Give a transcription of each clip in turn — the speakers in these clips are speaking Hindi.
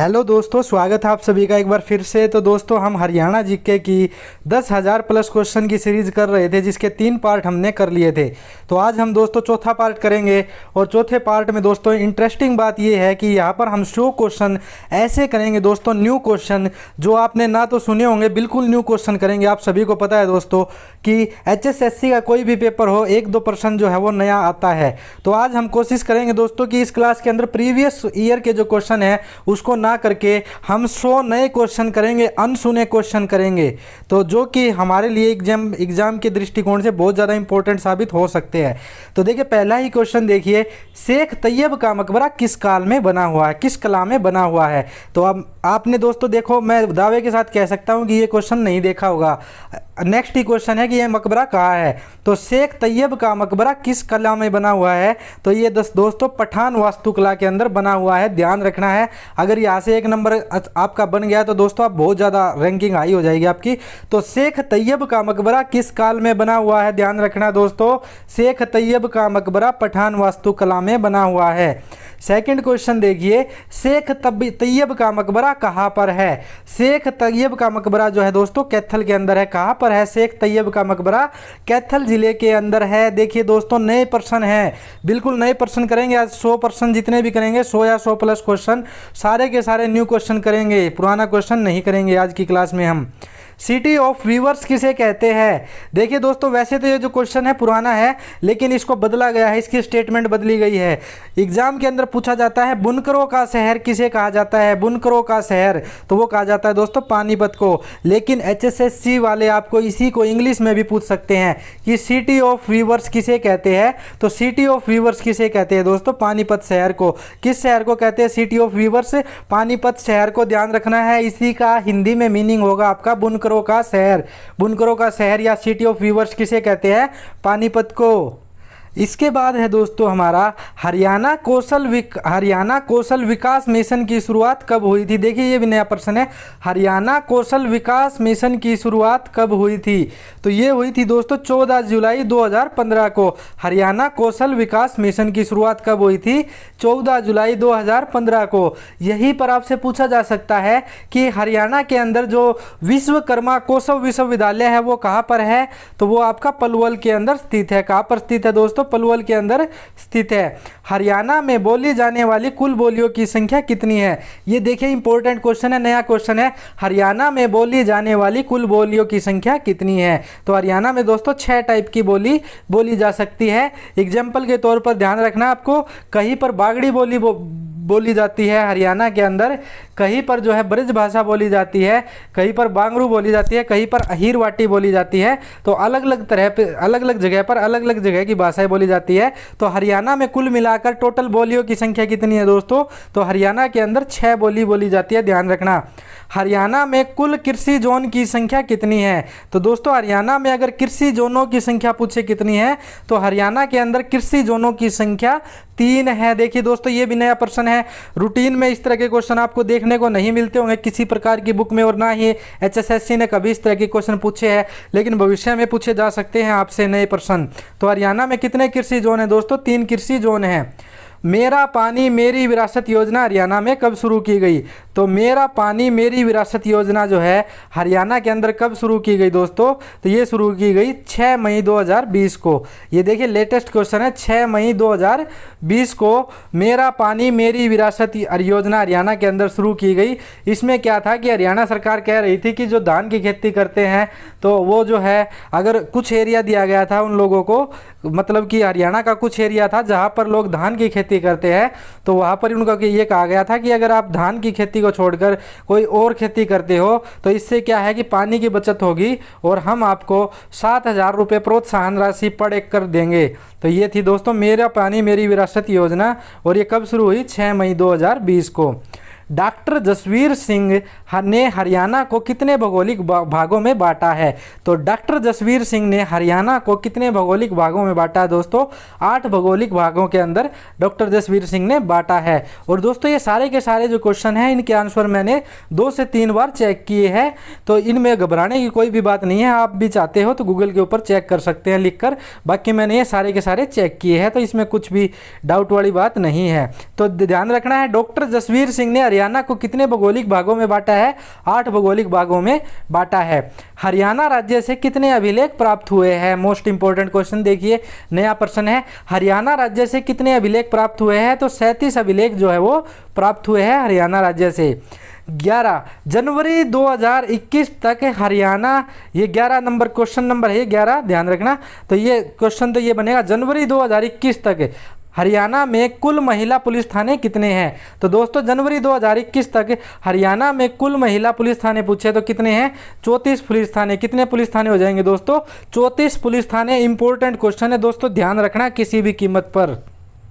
हेलो दोस्तों, स्वागत है आप सभी का एक बार फिर से। तो दोस्तों, हम हरियाणा जीके की 10,000 प्लस क्वेश्चन की सीरीज़ कर रहे थे, जिसके 3 पार्ट हमने कर लिए थे। तो आज हम दोस्तों चौथा पार्ट करेंगे। और चौथे पार्ट में दोस्तों इंटरेस्टिंग बात यह है कि यहाँ पर हम 100 क्वेश्चन ऐसे करेंगे दोस्तों, न्यू क्वेश्चन जो आपने ना तो सुने होंगे, बिल्कुल न्यू क्वेश्चन करेंगे। आप सभी को पता है दोस्तों कि HSSC का कोई भी पेपर हो, 1-2% जो है वो नया आता है। तो आज हम कोशिश करेंगे दोस्तों कि इस क्लास के अंदर प्रीवियस ईयर के जो क्वेश्चन है उसको ना करके हम 100 नए क्वेश्चन करेंगे, अनसुने क्वेश्चन करेंगे, तो जो कि हमारे लिए एग्जाम के दृष्टिकोण से बहुत ज़्यादा इंपॉर्टेंट साबित हो सकते हैं। तो देखिए, पहला ही क्वेश्चन देखिए, शेख तैयब का मकबरा किस काल में बना हुआ है, किस कला में बना हुआ है। तो अब आपने दोस्तों देखो, मैं दावे के साथ कह सकता हूं कि ये क्वेश्चन नहीं देखा होगा। नेक्स्ट ही क्वेश्चन है कि यह मकबरा कहाँ है। तो शेख तैयब का मकबरा किस कला में बना हुआ है, तो ये दोस्तों पठान वास्तुकला के अंदर बना हुआ है। ध्यान रखना है, अगर यहाँ से 1 नंबर आपका बन गया तो दोस्तों आप बहुत ज़्यादा रैंकिंग हाई हो जाएगी आपकी। तो शेख तैयब का मकबरा किस काल में बना हुआ है, ध्यान रखना दोस्तों, शेख तैयब का मकबरा पठान वास्तुकला में बना हुआ है। सेकंड क्वेश्चन देखिए, शेख तैयब का मकबरा कहाँ पर है। शेख तैयब का मकबरा जो है दोस्तों कैथल के अंदर है। कहाँ पर है शेख तैयब का मकबरा? कैथल जिले के अंदर है। देखिए दोस्तों, नए प्रश्न है, बिल्कुल नए प्रश्न करेंगे आज। 100% जितने भी करेंगे, 100 या 100 प्लस क्वेश्चन, सारे के सारे न्यू क्वेश्चन करेंगे, पुराना क्वेश्चन नहीं करेंगे आज की क्लास में हम। सिटी ऑफ वीवर्स किसे कहते हैं? देखिए दोस्तों, वैसे तो ये जो क्वेश्चन है पुराना है, लेकिन इसको बदला गया है, इसकी स्टेटमेंट बदली गई है। एग्जाम के अंदर पूछा जाता है बुनकरों का शहर किसे कहा जाता है, बुनकरों का शहर, तो वो कहा जाता है दोस्तों पानीपत को। लेकिन HSSC वाले आपको इसी को इंग्लिश में भी पूछ सकते हैं कि सिटी ऑफ वीवर्स किसे कहते हैं। तो सिटी ऑफ वीवर्स किसे कहते हैं दोस्तों? पानीपत शहर को। किस शहर को कहते हैं सिटी ऑफ वीवर्स? पानीपत शहर को। ध्यान रखना है, इसी का हिंदी में मीनिंग होगा आपका बुनकरों का शहर। बुनकरों का शहर या सिटी ऑफ वीवर्स किसे कहते हैं? पानीपत को। इसके बाद है दोस्तों हमारा हरियाणा कौशल विकास मिशन की शुरुआत कब हुई थी। देखिए, ये भी नया प्रश्न है, हरियाणा कौशल विकास मिशन की शुरुआत कब हुई थी। तो ये हुई थी दोस्तों 14 जुलाई 2015 को। हरियाणा कौशल विकास मिशन की शुरुआत कब हुई थी? 14 जुलाई 2015 को। यहीं पर आपसे पूछा जा सकता है कि हरियाणा के अंदर जो विश्वकर्मा कौशल विश्वविद्यालय है वो कहाँ पर है, तो वो आपका पलवल के अंदर स्थित है। कहाँ पर स्थित है दोस्तों? पलवल के अंदर स्थित है। हरियाणा में बोली जाने वाली कुल बोलियों की संख्या कितनी है? ये देखिए इंपॉर्टेंट क्वेश्चन है, नया क्वेश्चन है। हरियाणा में बोली जाने वाली कुल बोलियों की संख्या कितनी है? तो हरियाणा में दोस्तों 6 टाइप की बोली बोली जा सकती है। एग्जाम्पल के तौर पर ध्यान रखना आपको, कहीं पर बागड़ी बोली जाती है हरियाणा के अंदर, कहीं पर जो है ब्रज भाषा बोली जाती है, कहीं पर बांगरू बोली जाती है, कहीं पर अहीरवाटी बोली जाती है। तो अलग अलग तरह पे अलग अलग जगह पर अलग अलग जगह की भाषाएं बोली जाती है। तो हरियाणा में कुल मिलाकर टोटल बोलियों की संख्या कितनी है दोस्तों? तो हरियाणा के अंदर 6 बोली बोली जाती है। ध्यान रखना। हरियाणा में कुल कृषि जोन की संख्या कितनी है? तो दोस्तों हरियाणा में अगर कृषि जोनों की संख्या पूछे कितनी है, तो हरियाणा के अंदर कृषि जोनों की संख्या 3 है। देखिए दोस्तों, ये भी नया प्रश्न है। रूटीन में इस तरह के क्वेश्चन आपको देखने को नहीं मिलते होंगे किसी प्रकार की बुक में, और ना ही HSSC ने कभी इस तरह के क्वेश्चन पूछे हैं, लेकिन भविष्य में पूछे जा सकते हैं आपसे नए प्रश्न। तो हरियाणा में कितने कृषि जोन है दोस्तों? 3 कृषि जोन है। मेरा पानी मेरी विरासत योजना हरियाणा में कब शुरू की गई? तो मेरा पानी मेरी विरासत योजना जो है हरियाणा के अंदर कब शुरू की गई दोस्तों? तो ये शुरू की गई 6 मई 2020 को। ये देखिए लेटेस्ट क्वेश्चन है, 6 मई 2020 को मेरा पानी मेरी विरासत योजना हरियाणा के अंदर शुरू की गई। इसमें क्या था कि हरियाणा सरकार कह रही थी कि जो धान की खेती करते हैं, तो वो जो है अगर कुछ एरिया दिया गया था उन लोगों को, मतलब कि हरियाणा का कुछ एरिया था जहाँ पर लोग धान की खेती करते हैं, तो वहाँ पर उनका ये कहा गया था कि अगर आप धान की खेती को छोड़कर कोई और खेती करते हो तो इससे क्या है कि पानी की बचत होगी और हम आपको 7,000 रुपये प्रोत्साहन राशि पर एकड़ देंगे। तो ये थी दोस्तों मेरा पानी मेरी विरासत योजना, और ये कब शुरू हुई? 6 मई 2020 को। डॉक्टर जसवीर सिंह ने हरियाणा को कितने भौगोलिक भागों में बांटा है? तो डॉक्टर जसवीर सिंह ने हरियाणा को कितने भौगोलिक भागों में बांटा है दोस्तों? 8 भौगोलिक भागों के अंदर डॉक्टर जसवीर सिंह ने बांटा है। और दोस्तों ये सारे के सारे जो क्वेश्चन हैं, इनके आंसर मैंने 2 से 3 बार चेक किए हैं, तो इनमें घबराने की कोई भी बात नहीं है। आप भी चाहते हो तो गूगल के ऊपर चेक कर सकते हैं लिखकर। बाकी मैंने ये सारे के सारे चेक किए हैं, तो इसमें कुछ भी डाउट वाली बात नहीं है। तो ध्यान रखना है, डॉक्टर जसवीर सिंह ने हरियाणा को कितने भौगोलिक भागों में बांटा है? 8 भौगोलिक भागों में बांटा है। हरियाणा राज्य से कितने अभिलेख प्राप्त हुए हैं? मोस्ट इंपॉर्टेंट क्वेश्चन देखिए, नया प्रश्न है। हरियाणा राज्य से कितने अभिलेख प्राप्त हुए हैं? तो 37 अभिलेख जो है वो प्राप्त हुए हैं हरियाणा राज्य से। 11 जनवरी 2021 तक हरियाणा, ये 11 नंबर क्वेश्चन नंबर है, 11 ध्यान रखना। तो ये क्वेश्चन तो ये बनेगा, जनवरी 2021 तक हरियाणा में कुल महिला पुलिस थाने कितने हैं? तो दोस्तों जनवरी 2021 तक हरियाणा में कुल महिला पुलिस थाने पूछे तो कितने हैं? 34 पुलिस थाने। कितने पुलिस थाने हो जाएंगे दोस्तों? 34 पुलिस थाने। इंपॉर्टेंट क्वेश्चन है दोस्तों, ध्यान रखना किसी भी कीमत पर।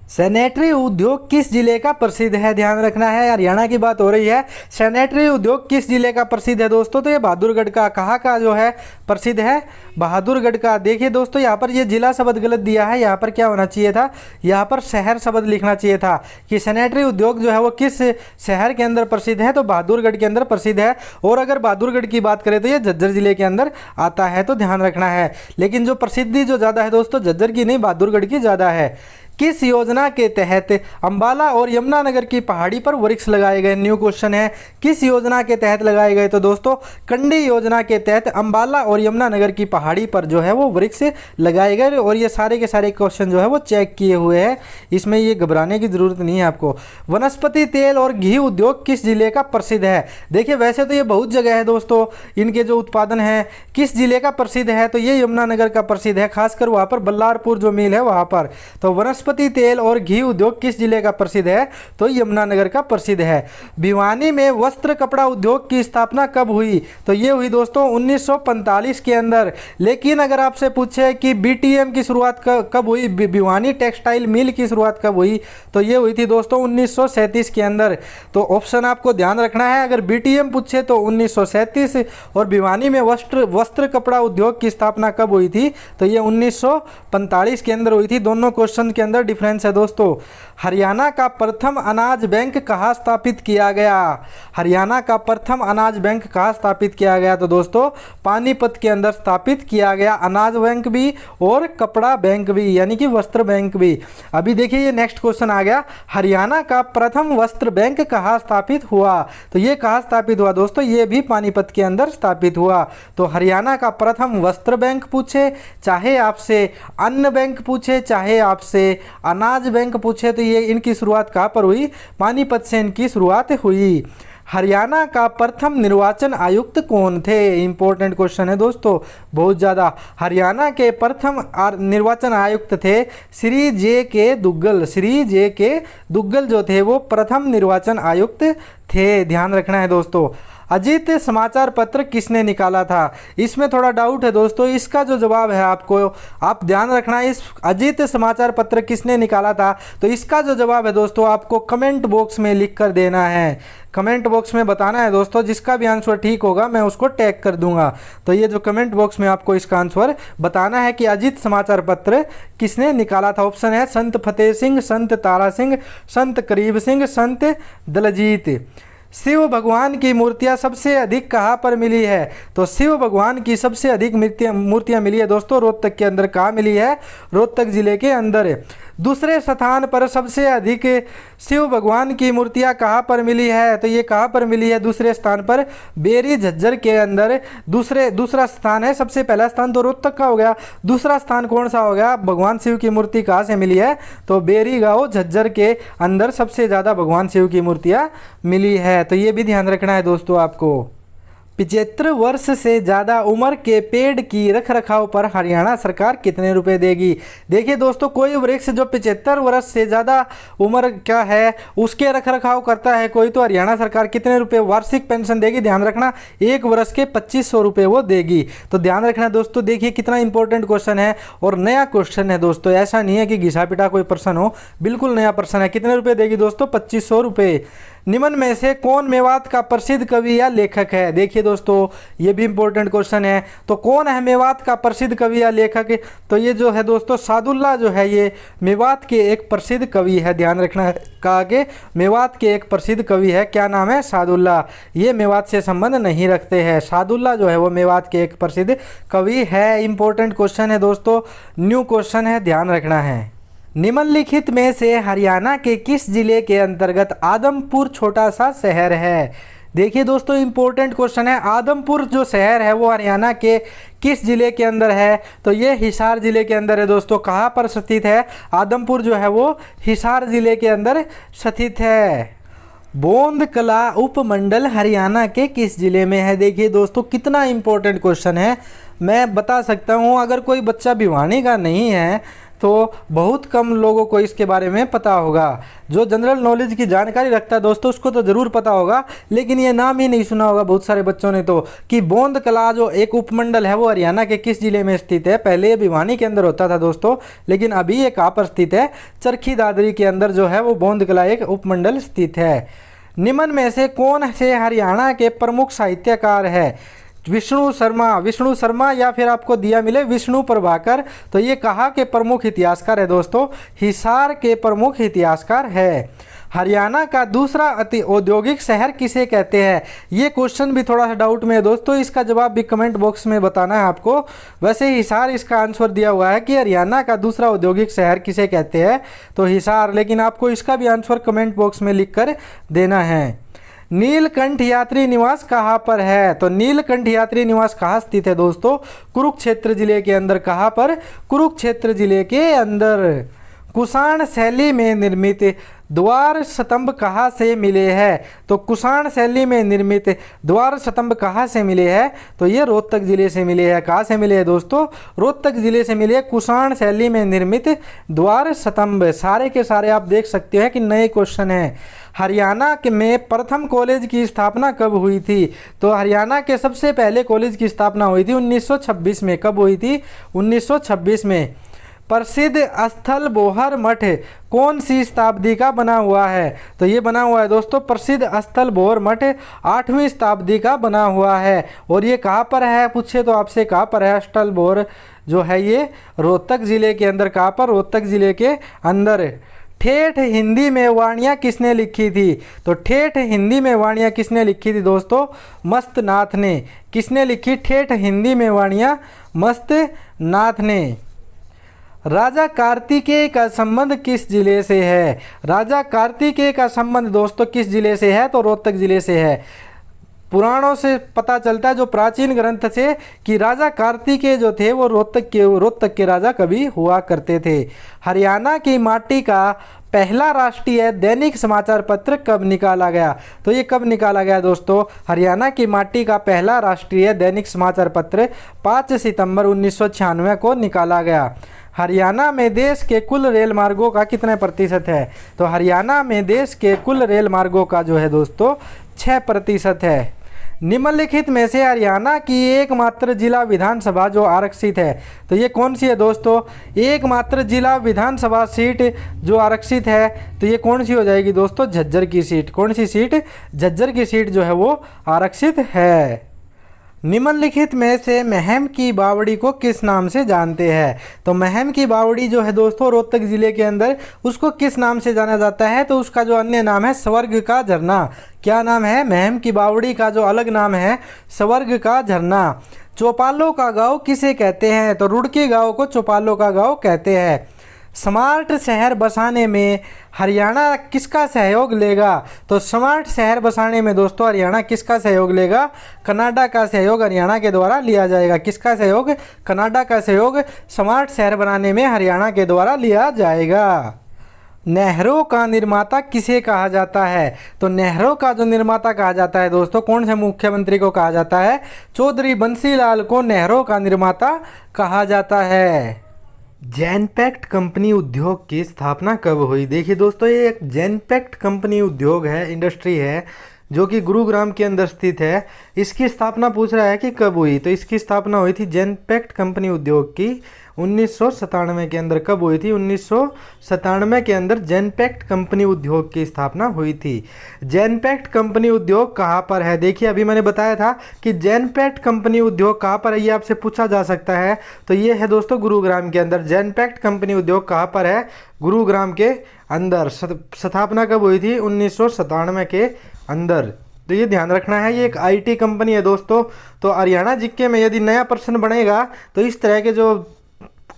सैनिटरी उद्योग किस जिले का प्रसिद्ध है? ध्यान रखना है, हरियाणा की बात हो रही है। सैनिटरी उद्योग किस जिले का प्रसिद्ध है दोस्तों? तो ये बहादुरगढ़ का। कहाँ का जो है प्रसिद्ध है? बहादुरगढ़ का। देखिए दोस्तों यहाँ पर ये जिला शब्द गलत दिया है, यहाँ पर क्या होना चाहिए था? यहाँ पर शहर शब्द लिखना चाहिए था कि सैनिटरी उद्योग जो है वो किस शहर के अंदर प्रसिद्ध है? तो बहादुरगढ़ के अंदर प्रसिद्ध है। और अगर बहादुरगढ़ की बात करें तो ये झज्जर जिले के अंदर आता है, तो ध्यान रखना है। लेकिन जो प्रसिद्धि जो ज़्यादा है दोस्तों, झज्जर की नहीं बहादुरगढ़ की ज़्यादा है। किस योजना के तहत अंबाला और यमुनानगर की पहाड़ी पर वृक्ष लगाए गए? न्यू क्वेश्चन है, किस योजना के तहत लगाए गए? तो दोस्तों कंडी योजना के तहत अंबाला और यमुनानगर की पहाड़ी पर जो है वो वृक्ष लगाए गए। और ये सारे के सारे क्वेश्चन जो है वो चेक किए हुए हैं, इसमें ये घबराने की जरूरत नहीं है आपको। वनस्पति तेल और घी उद्योग किस जिले का प्रसिद्ध है? देखिए वैसे तो ये बहुत जगह है दोस्तों, इनके जो उत्पादन है किस जिले का प्रसिद्ध है? तो ये यमुनानगर का प्रसिद्ध है, खासकर वहाँ पर बल्लारपुर जो मिल है वहाँ पर। तो वनस्पति तेल और घी उद्योग किस जिले का प्रसिद्ध है? तो यमुनानगर का प्रसिद्ध है। भिवानी में वस्त्र कपड़ा उद्योग की स्थापना कब हुई? तो ये हुई दोस्तों 1945 के अंदर। लेकिन अगर आपसे पूछे कि बीटीएम की शुरुआत कब हुई, भिवानी टेक्सटाइल मिल की शुरुआत कब हुई? तो ये हुई थी दोस्तों 1937 के अंदर। तो ऑप्शन आपको ध्यान रखना है, अगर बीटीएम पूछे तो 1937, और भिवानी में वस्त्र कपड़ा उद्योग की स्थापना कब हुई थी? तो ये 1945 के अंदर हुई थी। दोनों क्वेश्चन के अंदर डिफरेंस है दोस्तों। हरियाणा का प्रथम अनाज बैंक कहाँ स्थापित किया गया? हरियाणा का प्रथम अनाज बैंक कहाँ स्थापित किया गया? तो दोस्तों पानीपत के अंदर स्थापित किया गया, अनाज बैंक भी और कपड़ा बैंक भी, यानी कि वस्त्र बैंक भी। अभी देखिए ये नेक्स्ट क्वेश्चन आ गया, हरियाणा का प्रथम वस्त्र बैंक कहाँ स्थापित हुआ? तो ये कहाँ स्थापित हुआ दोस्तों? ये भी पानीपत के अंदर स्थापित हुआ। तो हरियाणा का प्रथम वस्त्र बैंक पूछे, चाहे आपसे अन्न बैंक पूछे, चाहे आपसे अनाज बैंक पूछे, तो ये इनकी शुरुआत कहाँ पर हुई? पानीपत से इनकी शुरुआत हुई। हरियाणा का प्रथम निर्वाचन आयुक्त कौन थे? इंपॉर्टेंट क्वेश्चन है दोस्तों, बहुत ज़्यादा। हरियाणा के प्रथम निर्वाचन आयुक्त थे श्री जे के दुग्गल। श्री जे के दुग्गल जो थे वो प्रथम निर्वाचन आयुक्त थे, ध्यान रखना है दोस्तों। अजीत समाचार पत्र किसने निकाला था? इसमें थोड़ा डाउट है दोस्तों, इसका जो जवाब है आपको, आप ध्यान रखना, इस अजीत समाचार पत्र किसने निकाला था? तो इसका जो जवाब है दोस्तों आपको कमेंट बॉक्स में लिख कर देना है। कमेंट बॉक्स में बताना है दोस्तों, जिसका भी आंसर ठीक होगा मैं उसको टैग कर दूंगा। तो ये जो कमेंट बॉक्स में आपको इसका आंसर बताना है कि अजीत समाचार पत्र किसने निकाला था। ऑप्शन है संत फतेह सिंह, संत तारा सिंह, संत करीब सिंह, संत दलजीत। शिव भगवान की मूर्तियां सबसे अधिक कहाँ पर मिली है? तो शिव भगवान की सबसे अधिक मूर्तियां मिली है दोस्तों रोहतक के अंदर। कहाँ मिली है? रोहतक जिले के अंदर। दूसरे स्थान पर सबसे अधिक शिव भगवान की मूर्तियां कहाँ पर मिली है? तो ये कहाँ पर मिली है दूसरे स्थान पर? बेरी झज्जर के अंदर दूसरा स्थान है। सबसे पहला स्थान तो रोहतक का हो गया, दूसरा स्थान कौन सा हो गया? भगवान शिव की मूर्ति कहाँ से मिली है? तो बेरी गाँव झज्जर के अंदर सबसे ज़्यादा भगवान शिव की मूर्तियाँ मिली है। तो ये भी ध्यान रखना है दोस्तों आपको। 75 वर्ष से ज़्यादा उम्र के पेड़ की रख रखाव पर हरियाणा सरकार कितने रुपए देगी? देखिए दोस्तों, कोई वृक्ष जो 75 वर्ष से ज़्यादा उम्र का है उसके रख रखाव करता है कोई, तो हरियाणा सरकार कितने रुपए वार्षिक पेंशन देगी? ध्यान रखना, 1 वर्ष के 2500 रुपये वो देगी। तो ध्यान रखना दोस्तों, देखिए कितना इंपॉर्टेंट क्वेश्चन है और नया क्वेश्चन है दोस्तों। ऐसा नहीं है कि घिसा पिटा कोई प्रश्न हो, बिल्कुल नया प्रश्न है। कितने रुपये देगी दोस्तों? 2500 रुपये। निम्न में से कौन मेवात का प्रसिद्ध कवि या लेखक है? देखिए दोस्तों ये भी इंपॉर्टेंट क्वेश्चन है। तो कौन है मेवात का प्रसिद्ध कवि या लेखक? तो ये जो है दोस्तों सादुल्ला जो है ये मेवात के एक प्रसिद्ध कवि है। ध्यान रखना है, कहा कि मेवात के एक प्रसिद्ध कवि है। क्या नाम है? सादुल्ला। ये मेवात से संबंध नहीं रखते हैं। सादुल्ला जो है वो मेवात के एक प्रसिद्ध कवि है। इंपॉर्टेंट क्वेश्चन है दोस्तों, न्यू क्वेश्चन है, ध्यान रखना है। निम्नलिखित में से हरियाणा के किस जिले के अंतर्गत आदमपुर छोटा सा शहर है। देखिए दोस्तों, इंपॉर्टेंट क्वेश्चन है। आदमपुर जो शहर है वो हरियाणा के किस जिले के अंदर है? तो ये हिसार जिले के अंदर है दोस्तों। कहाँ पर स्थित है? आदमपुर जो है वो हिसार जिले के अंदर स्थित है। बोंद कला उपमंडल हरियाणा के किस जिले में है? देखिए दोस्तों, कितना इंपॉर्टेंट क्वेश्चन है। मैं बता सकता हूँ, अगर कोई बच्चा भिवानी का नहीं है तो बहुत कम लोगों को इसके बारे में पता होगा। जो जनरल नॉलेज की जानकारी रखता है दोस्तों उसको तो ज़रूर पता होगा, लेकिन ये नाम ही नहीं सुना होगा बहुत सारे बच्चों ने तो, कि बोंद कला जो एक उपमंडल है वो हरियाणा के किस जिले में स्थित है। पहले ये भिवानी के अंदर होता था दोस्तों, लेकिन अभी ये कहाँ पर स्थित है? चरखी दादरी के अंदर जो है वो बोंद कला एक उपमंडल स्थित है। निम्न में से कौन से हरियाणा के प्रमुख साहित्यकार है? विष्णु शर्मा या फिर आपको दिया मिले विष्णु प्रभाकर। तो ये कहाँ के प्रमुख इतिहासकार है दोस्तों? हिसार के प्रमुख इतिहासकार है। हरियाणा का दूसरा अति औद्योगिक शहर किसे कहते हैं? ये क्वेश्चन भी थोड़ा सा डाउट में है दोस्तों, इसका जवाब भी कमेंट बॉक्स में बताना है आपको। वैसे हिसार इसका आंसर दिया हुआ है कि हरियाणा का दूसरा औद्योगिक शहर किसे कहते हैं, तो हिसार, लेकिन आपको इसका भी आंसर कमेंट बॉक्स में लिख कर देना है। नीलकंठ यात्री निवास कहाँ पर है? तो नीलकंठ यात्री निवास कहाँ स्थित है दोस्तों? कुरुक्षेत्र जिले के अंदर। कहाँ पर? कुरुक्षेत्र जिले के अंदर। कुषाण शैली में निर्मित द्वार स्तंभ कहाँ से मिले हैं? तो कुषाण शैली में निर्मित द्वार स्तंभ कहाँ से मिले हैं? तो ये रोहतक जिले से मिले हैं। कहाँ से मिले हैं दोस्तों? रोहतक जिले से मिले कुषाण शैली में निर्मित द्वार स्तंभ। सारे के सारे आप देख सकते हैं कि नए क्वेश्चन हैं। हरियाणा में प्रथम कॉलेज की स्थापना कब हुई थी? तो हरियाणा के सबसे पहले कॉलेज की स्थापना हुई थी 1926 में। कब हुई थी? 1926 में। प्रसिद्ध स्थल बोहर मठ कौन सी शताब्दी का बना हुआ है? तो ये बना हुआ है दोस्तों, प्रसिद्ध स्थल बोहर मठ 8वीं शताब्दी का बना हुआ है। और ये कहाँ पर है पूछे तो आपसे, कहाँ पर है स्थल बोहर जो है? ये रोहतक जिले के अंदर। कहाँ पर? रोहतक जिले के अंदर। ठेठ हिंदी में वाणियाँ किसने लिखी थी? तो ठेठ हिंदी में वाणियाँ किसने लिखी थी दोस्तों? मस्तनाथ ने। किसने लिखी ठेठ हिंदी में वाणियाँ? मस्तनाथ ने। राजा कार्तिकेय का संबंध किस जिले से है? राजा कार्तिकेय का संबंध दोस्तों किस जिले से है? तो रोहतक जिले से है। पुराणों से पता चलता है, जो प्राचीन ग्रंथ से, कि राजा कार्तिकेय जो थे वो रोहतक के राजा कभी हुआ करते थे। हरियाणा की माटी का पहला राष्ट्रीय दैनिक समाचार पत्र कब निकाला गया? तो ये कब निकाला गया दोस्तों? हरियाणा की माटी का पहला राष्ट्रीय दैनिक समाचार पत्र 5 सितंबर 1996 को निकाला गया। हरियाणा में देश के कुल रेल मार्गों का कितने प्रतिशत है? तो हरियाणा में देश के कुल रेल मार्गों का जो है दोस्तों 6% है। निम्नलिखित में से हरियाणा की एकमात्र जिला विधानसभा जो आरक्षित है, तो ये कौन सी है दोस्तों? एकमात्र जिला विधानसभा सीट जो आरक्षित है, तो ये कौन सी हो जाएगी दोस्तों? झज्जर की सीट। कौन सी सीट? झज्जर की सीट जो है वो आरक्षित है। निम्नलिखित में से महम की बावड़ी को किस नाम से जानते हैं? तो महम की बावड़ी जो है दोस्तों रोहतक जिले के अंदर, उसको किस नाम से जाना जाता है? तो उसका जो अन्य नाम है स्वर्ग का झरना। क्या नाम है? महम की बावड़ी का जो अलग नाम है स्वर्ग का झरना। चौपालों का गांव किसे कहते हैं? तो रुड़की गांव को चौपालों का गांव कहते हैं। स्मार्ट शहर बसाने में हरियाणा किसका सहयोग लेगा? तो स्मार्ट शहर बसाने में दोस्तों हरियाणा किसका सहयोग लेगा? कनाडा का सहयोग हरियाणा के द्वारा लिया जाएगा। किसका सहयोग? कनाडा का सहयोग स्मार्ट शहर बनाने में हरियाणा के द्वारा लिया जाएगा। नहरों का निर्माता किसे कहा जाता है? तो नहरों का जो निर्माता कहा जाता है दोस्तों, कौन से मुख्यमंत्री को कहा जाता है? चौधरी बंसीलाल को नहरों का निर्माता कहा जाता है। जैनपैक्ट कंपनी उद्योग की स्थापना कब हुई? देखिए दोस्तों, ये एक जैनपैक्ट कंपनी उद्योग है, इंडस्ट्री है, जो कि गुरुग्राम के अंदर स्थित है। इसकी स्थापना पूछ रहा है कि कब हुई, तो इसकी स्थापना हुई थी जैनपैक्ट कंपनी उद्योग की 1997 के अंदर। कब हुई थी? 1997 के अंदर जैनपैक्ट कंपनी उद्योग की स्थापना हुई थी। जैनपैक्ट कंपनी उद्योग कहाँ पर है? देखिए अभी मैंने बताया था कि जैनपैक्ट कंपनी उद्योग कहाँ पर है, ये आपसे पूछा जा सकता है। तो ये है दोस्तों गुरुग्राम के अंदर। जैनपैक्ट कंपनी उद्योग कहाँ पर है? गुरुग्राम के अंदर। स्थापना कब हुई थी? 1997 के अंदर। तो ये ध्यान रखना है, ये एक आईटी कंपनी है दोस्तों। तो हरियाणा जीके में यदि नया प्रश्न बनेगा तो इस तरह के जो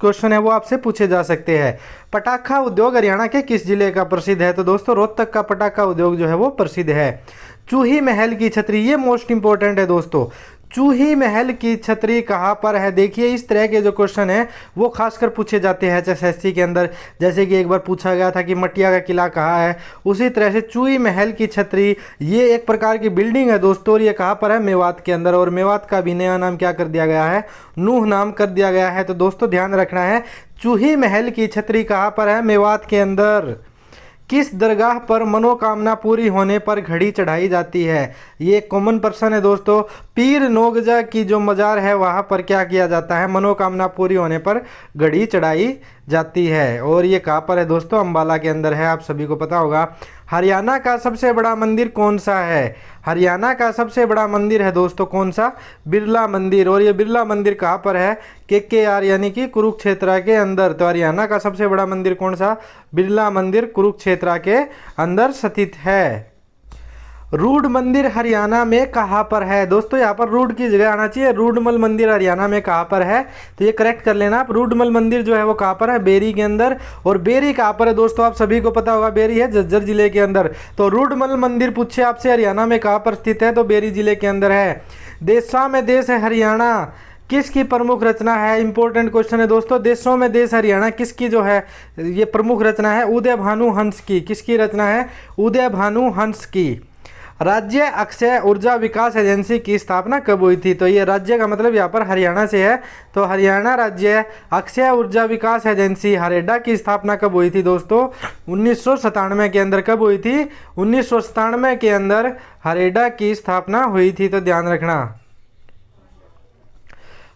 क्वेश्चन है वो आपसे पूछे जा सकते हैं। पटाखा उद्योग हरियाणा के किस जिले का प्रसिद्ध है? तो दोस्तों रोहतक का पटाखा उद्योग जो है वो प्रसिद्ध है। चूही महल की छतरी, ये मोस्ट इंपॉर्टेंट है दोस्तों। चूही महल की छतरी कहाँ पर है? देखिए इस तरह के जो क्वेश्चन है वो खासकर पूछे जाते हैं HSSC के अंदर। जैसे कि एक बार पूछा गया था कि मटिया का किला कहाँ है, उसी तरह से चूही महल की छतरी ये एक प्रकार की बिल्डिंग है दोस्तों, और ये कहाँ पर है? मेवात के अंदर। और मेवात का भी नया नाम क्या कर दिया गया है? नूह नाम कर दिया गया है। तो दोस्तों ध्यान रखना है, चूही महल की छतरी कहाँ पर है? मेवात के अंदर। किस दरगाह पर मनोकामना पूरी होने पर घड़ी चढ़ाई जाती है? ये एक कॉमन पर्सन है दोस्तों। पीर नोगजा की जो मज़ार है वहाँ पर क्या किया जाता है? मनोकामना पूरी होने पर घड़ी चढ़ाई जाती है। और ये कहाँ पर है दोस्तों? अंबाला के अंदर है, आप सभी को पता होगा। हरियाणा का सबसे बड़ा मंदिर कौन सा है? हरियाणा का सबसे बड़ा मंदिर है दोस्तों कौन सा? बिरला मंदिर। और ये बिरला मंदिर कहाँ पर है? KKR यानी कि कुरुक्षेत्र के अंदर। तो हरियाणा का सबसे बड़ा मंदिर कौन सा? बिरला मंदिर कुरुक्षेत्र के अंदर स्थित है। रूड मंदिर हरियाणा में कहाँ पर है? दोस्तों यहाँ पर रूड की जगह आना चाहिए। रूडमल मंदिर हरियाणा में कहाँ पर है? तो ये करेक्ट कर लेना आप। रूडमल मंदिर जो है वो कहाँ पर है? बेरी के अंदर। और बेरी कहाँ पर है दोस्तों? आप सभी को पता होगा, बेरी है झज्जर जिले के अंदर। तो रूडमल मंदिर पूछे आपसे हरियाणा में कहाँ पर स्थित है? तो बेरी जिले के अंदर है। देशा में देश है हरियाणा किसकी प्रमुख रचना है? इंपॉर्टेंट क्वेश्चन है दोस्तों। देशों में देश हरियाणा किसकी जो है ये प्रमुख रचना है? उदय भानु हंस की। किसकी रचना है? उदय भानु हंस की। राज्य अक्षय ऊर्जा विकास एजेंसी की स्थापना कब हुई थी? तो ये राज्य का मतलब यहाँ पर हरियाणा से है। तो हरियाणा राज्य अक्षय ऊर्जा विकास एजेंसी हरेडा की स्थापना कब हुई थी दोस्तों? 1997 के अंदर। कब हुई थी? 1997 के अंदर हरेडा की स्थापना हुई थी। तो ध्यान रखना।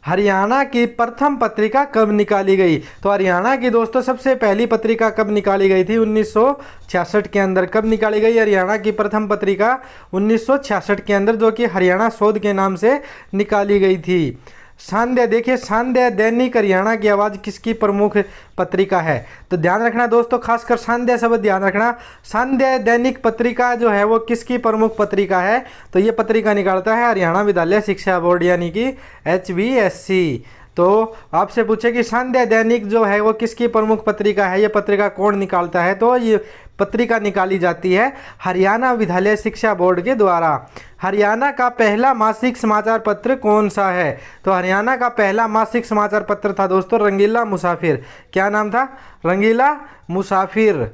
हरियाणा की प्रथम पत्रिका कब निकाली गई? तो हरियाणा की दोस्तों सबसे पहली पत्रिका कब निकाली गई थी? 1966 के अंदर। कब निकाली गई हरियाणा की प्रथम पत्रिका? 1966 के अंदर, जो कि हरियाणा शोध के नाम से निकाली गई थी। सांध्य, देखिए सांध्य दैनिक हरियाणा की आवाज़ किसकी प्रमुख पत्रिका है? तो ध्यान रखना दोस्तों, खासकर सांध्य शब्द ध्यान रखना। सांध्य दैनिक पत्रिका जो है वो किसकी प्रमुख पत्रिका है? तो ये पत्रिका निकालता है हरियाणा विद्यालय शिक्षा बोर्ड यानी कि HVSC। तो आपसे पूछे कि सांध्य दैनिक जो है वो किसकी प्रमुख पत्रिका है? ये पत्रिका कौन निकालता है? तो ये पत्रिका निकाली जाती है हरियाणा विद्यालय शिक्षा बोर्ड के द्वारा। हरियाणा का पहला मासिक समाचार पत्र कौन सा है? तो हरियाणा का पहला मासिक समाचार पत्र था दोस्तों रंगीला मुसाफिर। क्या नाम था? रंगीला मुसाफिर।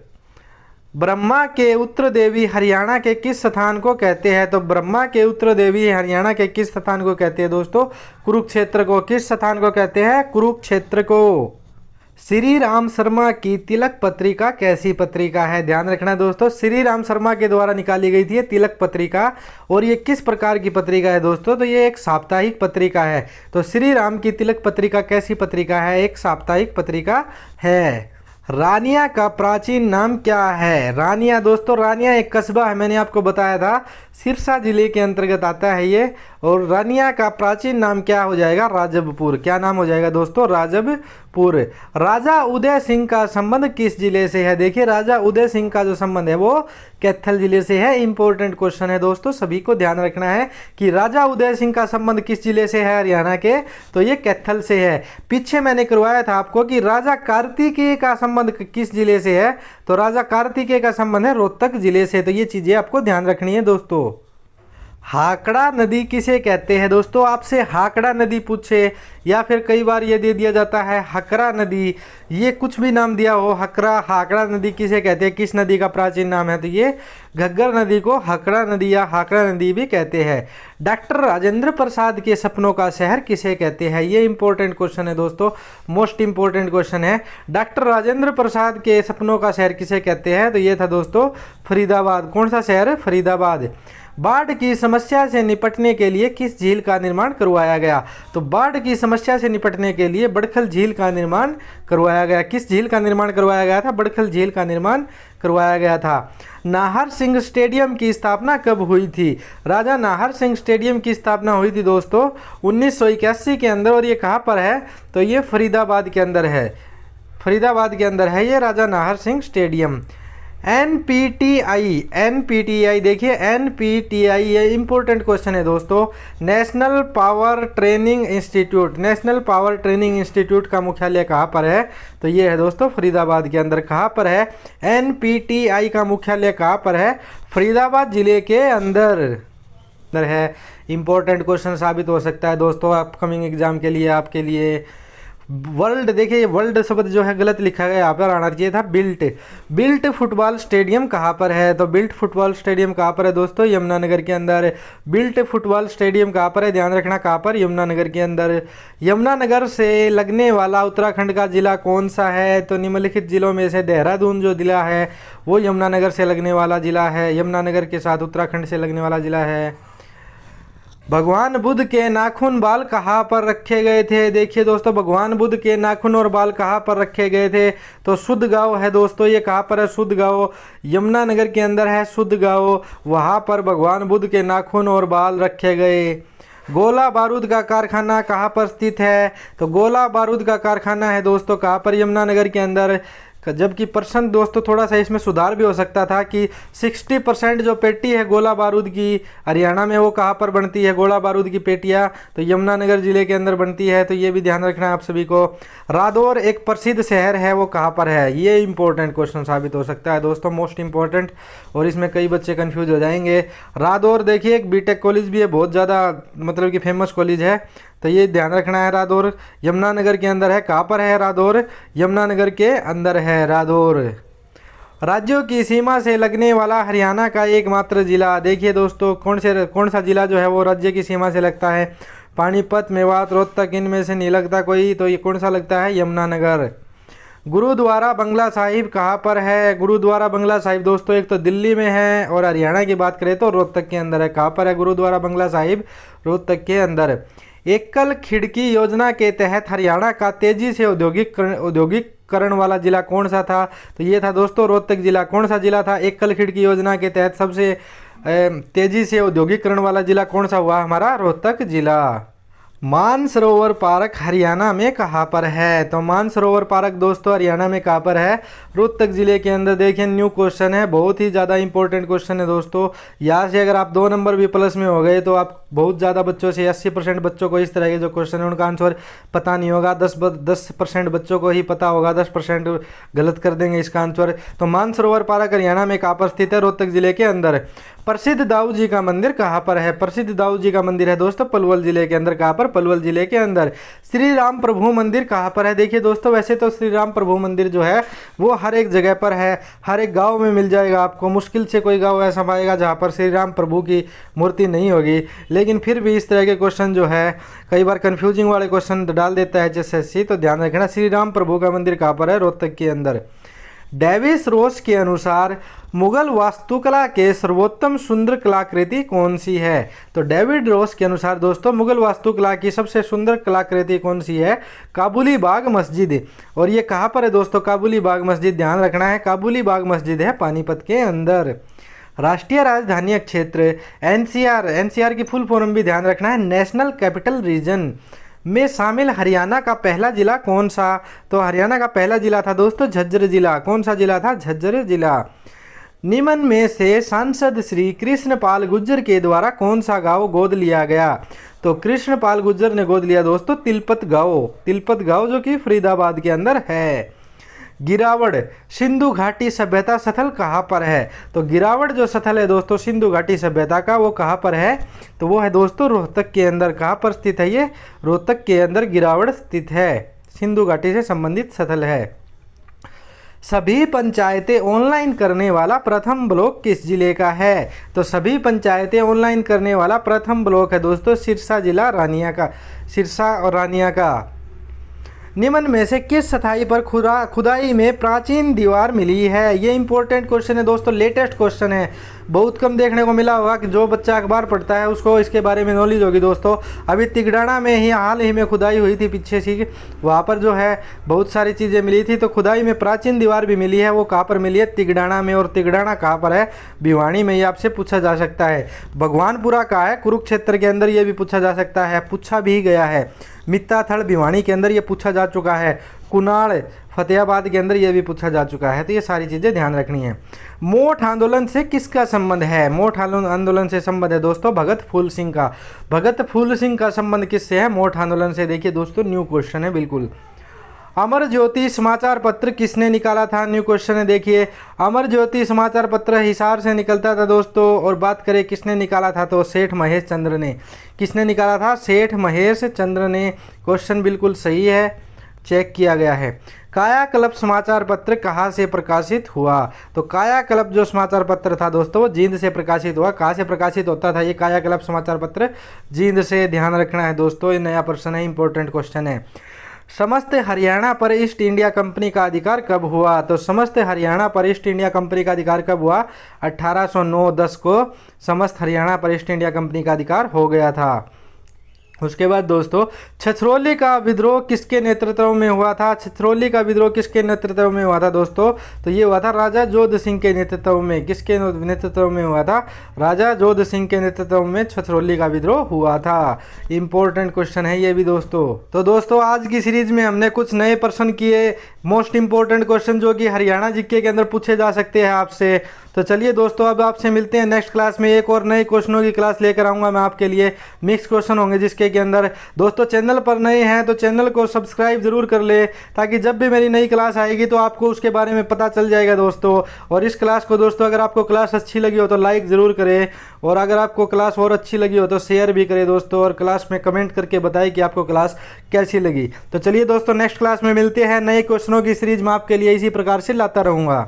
ब्रह्मा के उत्तर देवी हरियाणा के किस स्थान को कहते हैं? तो ब्रह्मा के उत्तर देवी हरियाणा के किस स्थान को कहते हैं दोस्तों? कुरुक्षेत्र को। किस स्थान को कहते हैं? कुरुक्षेत्र को। श्री राम शर्मा की तिलक पत्रिका कैसी पत्रिका है? ध्यान रखना दोस्तों, श्री राम शर्मा के द्वारा निकाली गई थी ये तिलक पत्रिका। और ये किस प्रकार की पत्रिका है दोस्तों? तो ये एक साप्ताहिक पत्रिका है। तो श्री राम की तिलक पत्रिका कैसी पत्रिका है? एक साप्ताहिक पत्रिका है। रानिया का प्राचीन नाम क्या है? रानिया दोस्तों, रानिया एक कस्बा है, मैंने आपको बताया था, सिरसा जिले के अंतर्गत आता है ये। और रानिया का प्राचीन नाम क्या हो जाएगा? राजबपुर। क्या नाम हो जाएगा दोस्तों? राजबपुर। राजा उदय सिंह का संबंध किस जिले से है? देखिए राजा उदय सिंह का जो संबंध है वो कैथल जिले से है। इंपॉर्टेंट क्वेश्चन है दोस्तों, सभी को ध्यान रखना है कि राजा उदय सिंह का संबंध किस जिले से है हरियाणा के? तो ये कैथल से है। पीछे मैंने करवाया था आपको कि राजा कार्तिकेय का संबंध किस जिले से है? तो राजा कार्तिकेय का संबंध है रोहतक जिले से। तो ये चीजें आपको ध्यान रखनी है दोस्तों। हाकड़ा नदी किसे कहते हैं दोस्तों? आपसे हाकड़ा नदी पूछे या फिर कई बार ये दे दिया जाता है हकरा नदी, ये कुछ भी नाम दिया हो, हकरा हाकड़ा नदी किसे कहते हैं? किस नदी का प्राचीन नाम है? तो ये घग्गर नदी को हकड़ा नदी या हाकड़ा नदी भी कहते हैं। डॉक्टर राजेंद्र प्रसाद के सपनों का शहर किसे कहते हैं? ये इंपॉर्टेंट क्वेश्चन है दोस्तों, मोस्ट इंपॉर्टेंट क्वेश्चन है। डॉक्टर राजेंद्र प्रसाद के सपनों का शहर किसे कहते हैं? तो ये था दोस्तों फरीदाबाद। कौन सा शहर? फरीदाबाद। बाढ़ की समस्या से निपटने के लिए किस झील का निर्माण करवाया गया? तो बाढ़ की समस्या से निपटने के लिए बड़खल झील का निर्माण करवाया गया। किस झील का निर्माण करवाया गया था? बड़खल झील का निर्माण करवाया गया था। नाहर सिंह स्टेडियम की स्थापना कब हुई थी? राजा नाहर सिंह स्टेडियम की स्थापना हुई थी दोस्तों 1981 के अंदर। और ये कहाँ पर है? तो ये फरीदाबाद के अंदर है। फरीदाबाद के अंदर है ये राजा नाहर सिंह स्टेडियम। एनपीटीआई देखिए, एनपीटीआई ये इंपॉर्टेंट क्वेश्चन है दोस्तों। National power training institute, national power training institute का मुख्यालय कहाँ पर है? तो ये है दोस्तों फरीदाबाद के अंदर। कहाँ पर है? एनपीटीआई का मुख्यालय कहाँ पर है? फरीदाबाद जिले के अंदर है। इंपॉर्टेंट क्वेश्चन साबित हो सकता है दोस्तों अपकमिंग एग्जाम के लिए, आपके लिए। वर्ल्ड देखिए, वर्ल्ड शब्द जो है गलत लिखा गया, यहाँ पर आना चाहिए था बिल्ट। बिल्ट फुटबॉल स्टेडियम कहाँ पर है? तो बिल्ट फुटबॉल स्टेडियम कहाँ पर है दोस्तों? यमुनानगर के अंदर। बिल्ट फुटबॉल स्टेडियम कहाँ पर है? ध्यान रखना कहाँ पर? यमुनानगर के अंदर। यमुनानगर से लगने वाला उत्तराखंड का जिला कौन सा है? तो निम्नलिखित जिलों में से देहरादून जो जिला है वो यमुनानगर से लगने वाला जिला है। यमुनानगर के साथ उत्तराखंड से लगने वाला जिला है। भगवान बुद्ध के नाखून बाल कहाँ पर रखे गए थे? देखिए दोस्तों, भगवान बुद्ध के नाखून और बाल कहाँ पर रखे गए थे? तो शुद्ध गांव है दोस्तों। ये कहाँ पर है? शुद्ध गांव यमुनानगर के अंदर है। शुद्ध गांव, वहाँ पर भगवान बुद्ध के नाखून और बाल रखे गए। गोला बारूद का कारखाना कहाँ पर स्थित है? तो गोला बारूद का कारखाना है दोस्तों कहाँ पर? यमुनानगर के अंदर। जबकि परसेंट दोस्तों थोड़ा सा इसमें सुधार भी हो सकता था कि 60% जो पेटी है गोला बारूद की हरियाणा में, वो कहाँ पर बनती है? गोला बारूद की पेटियाँ तो यमुनानगर जिले के अंदर बनती है। तो ये भी ध्यान रखना है आप सभी को। रादौर एक प्रसिद्ध शहर है, वो कहाँ पर है? ये इंपॉर्टेंट क्वेश्चन साबित हो सकता है दोस्तों, मोस्ट इंपॉर्टेंट, और इसमें कई बच्चे कन्फ्यूज हो जाएंगे। रादौर देखिए एक बीटेक कॉलेज भी है, बहुत ज़्यादा मतलब कि फेमस कॉलेज है, तो ये ध्यान रखना है। रादौर यमुनानगर के अंदर है। कहाँ पर है रादौर? यमुनानगर के अंदर है रादौर। राज्यों की सीमा से लगने वाला हरियाणा का एकमात्र जिला, देखिए दोस्तों कौन सा जिला जो है वो राज्य की सीमा से लगता है? पानीपत, मेवात, रोहतक, इनमें से नहीं लगता कोई, तो ये कौन सा लगता है? यमुनानगर। गुरुद्वारा बंगला साहिब कहाँ पर है? गुरुद्वारा बंगला साहिब दोस्तों एक तो दिल्ली में है, और हरियाणा की बात करें तो रोहतक के अंदर है। कहाँ पर है गुरुद्वारा बंगला साहिब? रोहतक के अंदर। एकल खिड़की योजना के तहत हरियाणा का तेजी से औद्योगिकरण वाला जिला कौन सा था? तो ये था दोस्तों रोहतक जिला। कौन सा जिला था? एकल खिड़की योजना के तहत सबसे तेजी से औद्योगिकरण वाला जिला कौन सा हुआ? हमारा रोहतक जिला। मानसरोवर पार्क हरियाणा में कहाँ पर है? तो मानसरोवर पार्क दोस्तों हरियाणा में कहाँ पर है? रोहतक जिले के अंदर। देखिए न्यू क्वेश्चन है, बहुत ही ज़्यादा इंपॉर्टेंट क्वेश्चन है दोस्तों। यहाँ से अगर आप 2 नंबर भी प्लस में हो गए तो आप बहुत ज़्यादा बच्चों से 80% बच्चों को इस तरह के जो क्वेश्चन है उनका आंसर पता नहीं होगा। 10% बच्चों को ही पता होगा, 10% गलत कर देंगे इसका आंसर। तो मानसरोवर पार्क हरियाणा में कहाँ पर स्थित है? रोहतक जिले के अंदर। प्रसिद्ध दाऊ जी का मंदिर कहाँ पर है? प्रसिद्ध दाऊ जी का मंदिर है दोस्तों पलवल जिले के अंदर। कहाँ पर? पलवल जिले के अंदर। श्री राम प्रभु मंदिर कहाँ पर है? देखिए दोस्तों वैसे तो श्री राम प्रभु मंदिर जो है वो हर एक जगह पर है, हर एक गांव में मिल जाएगा आपको। मुश्किल से कोई गांव ऐसा पाएगा जहाँ पर श्री राम प्रभु की मूर्ति नहीं होगी, लेकिन फिर भी इस तरह के क्वेश्चन जो है कई बार कंफ्यूजिंग वाले क्वेश्चन डाल देता है एचएसएससी, तो ध्यान रखना। श्री राम प्रभु का मंदिर कहाँ पर है? रोहतक के अंदर। डेविस रोस के अनुसार मुगल वास्तुकला के सर्वोत्तम सुंदर कलाकृति कौन सी है? तो डेविड रोस के अनुसार दोस्तों मुगल वास्तुकला की सबसे सुंदर कलाकृति कौन सी है? काबुली बाग मस्जिद। और ये कहाँ पर है दोस्तों? काबुली बाग मस्जिद, ध्यान रखना है। काबुली बाग मस्जिद है पानीपत के अंदर। राष्ट्रीय राजधानी क्षेत्र एनसीआर की फुल फॉर्म भी ध्यान रखना है। नेशनल कैपिटल रीजन में शामिल हरियाणा का पहला जिला कौन सा? तो हरियाणा का पहला जिला था दोस्तों झज्जर जिला। कौन सा जिला था? झज्जर जिला। निम्न में से सांसद श्री कृष्णपाल गुर्जर के द्वारा कौन सा गांव गोद लिया गया? तो कृष्णपाल गुर्जर ने गोद लिया दोस्तों तिलपत गांव जो कि फरीदाबाद के अंदर है। गिरावड़ सिंधु घाटी सभ्यता स्थल कहाँ पर है? तो गिरावड़ जो स्थल है दोस्तों सिंधु घाटी सभ्यता का, वो कहाँ पर है? तो वो है दोस्तों रोहतक के अंदर। कहाँ पर स्थित है ये? रोहतक के अंदर गिरावड़ स्थित है, सिंधु घाटी से संबंधित स्थल है। सभी पंचायतें ऑनलाइन करने वाला प्रथम ब्लॉक किस जिले का है? तो सभी पंचायतें ऑनलाइन करने वाला प्रथम ब्लॉक है दोस्तों सिरसा जिला रानिया का, सिरसा और रानिया का। निम्न में से किस सथाई पर खुदाई में प्राचीन दीवार मिली है? ये इंपॉर्टेंट क्वेश्चन है दोस्तों, लेटेस्ट क्वेश्चन है, बहुत कम देखने को मिला होगा कि जो बच्चा अखबार पढ़ता है उसको इसके बारे में नॉलेज होगी दोस्तों। अभी तिगड़ाना में ही हाल ही में खुदाई हुई थी पीछे सी, वहाँ पर जो है बहुत सारी चीज़ें मिली थी। तो खुदाई में प्राचीन दीवार भी मिली है, वो कहाँ पर मिली है? तिगड़ाना में। और तिगड़ाना कहाँ पर है? भिवानी में। ये आपसे पूछा जा सकता है। भगवानपुरा कहाँ है? कुरुक्षेत्र के अंदर। ये भी पूछा जा सकता है, पूछा भी गया है। मित्ताथल भिवानी के अंदर ये पूछा जा चुका है। कुनाड़ फतेहाबाद के अंदर ये भी पूछा जा चुका है। तो ये सारी चीज़ें ध्यान रखनी है। मोठ आंदोलन से किसका संबंध है? मोठ आंदोलन से संबंध है दोस्तों भगत फूल सिंह का। भगत फूल सिंह का संबंध किससे है? मोठ आंदोलन से। देखिए दोस्तों न्यू क्वेश्चन है बिल्कुल। अमर ज्योति समाचार पत्र किसने निकाला था? न्यू क्वेश्चन है। देखिए अमर ज्योति समाचार पत्र हिसार से निकलता था दोस्तों। और बात करें किसने निकाला था तो सेठ महेश चंद्र ने। किसने निकाला था? सेठ महेश चंद्र ने। क्वेश्चन बिल्कुल सही है, चेक किया गया है। कायाकल्प समाचार पत्र कहाँ से प्रकाशित हुआ? तो कायाकल्प जो समाचार पत्र था दोस्तों वो जींद से प्रकाशित हुआ। कहाँ से प्रकाशित होता था ये कायाकल्प समाचार पत्र? जींद से। ध्यान रखना है दोस्तों, ये नया प्रश्न है, इंपॉर्टेंट क्वेश्चन है। समस्त हरियाणा पर ईस्ट इंडिया कंपनी का अधिकार कब हुआ? तो समस्त हरियाणा पर ईस्ट इंडिया कंपनी का अधिकार कब हुआ? 1809-10 को समस्त हरियाणा पर ईस्ट इंडिया कंपनी का अधिकार हो गया था। उसके बाद दोस्तों छछरौली का विद्रोह किसके नेतृत्व में हुआ था? छछरौली का विद्रोह किसके नेतृत्व में हुआ था दोस्तों? तो ये हुआ था राजा जोध सिंह के नेतृत्व में। किसके नेतृत्व में हुआ था? राजा जोध सिंह के नेतृत्व में छछरौली का विद्रोह हुआ था। इंपॉर्टेंट क्वेश्चन है ये भी दोस्तों। तो दोस्तों आज की सीरीज में हमने कुछ नए प्रश्न किए, मोस्ट इंपॉर्टेंट क्वेश्चन जो कि हरियाणा जीके के अंदर पूछे जा सकते हैं आपसे। तो चलिए दोस्तों अब आपसे मिलते हैं नेक्स्ट क्लास में। एक और नए क्वेश्चनों की क्लास लेकर आऊँगा मैं आपके लिए। मिक्स क्वेश्चन होंगे जिसके के अंदर दोस्तों चैनल पर नए हैं तो चैनल को सब्सक्राइब जरूर कर ले, ताकि जब भी मेरी नई क्लास आएगी तो आपको उसके बारे में पता चल जाएगा दोस्तों। और इस क्लास को दोस्तों अगर आपको क्लास अच्छी लगी हो तो लाइक ज़रूर करें, और अगर आपको क्लास और अच्छी लगी हो तो शेयर भी करें दोस्तों, और क्लास में कमेंट करके बताएं कि आपको क्लास कैसी लगी। तो चलिए दोस्तों नेक्स्ट क्लास में मिलते हैं। नए क्वेश्चनों की सीरीज में आपके लिए इसी प्रकार से लाता रहूँगा।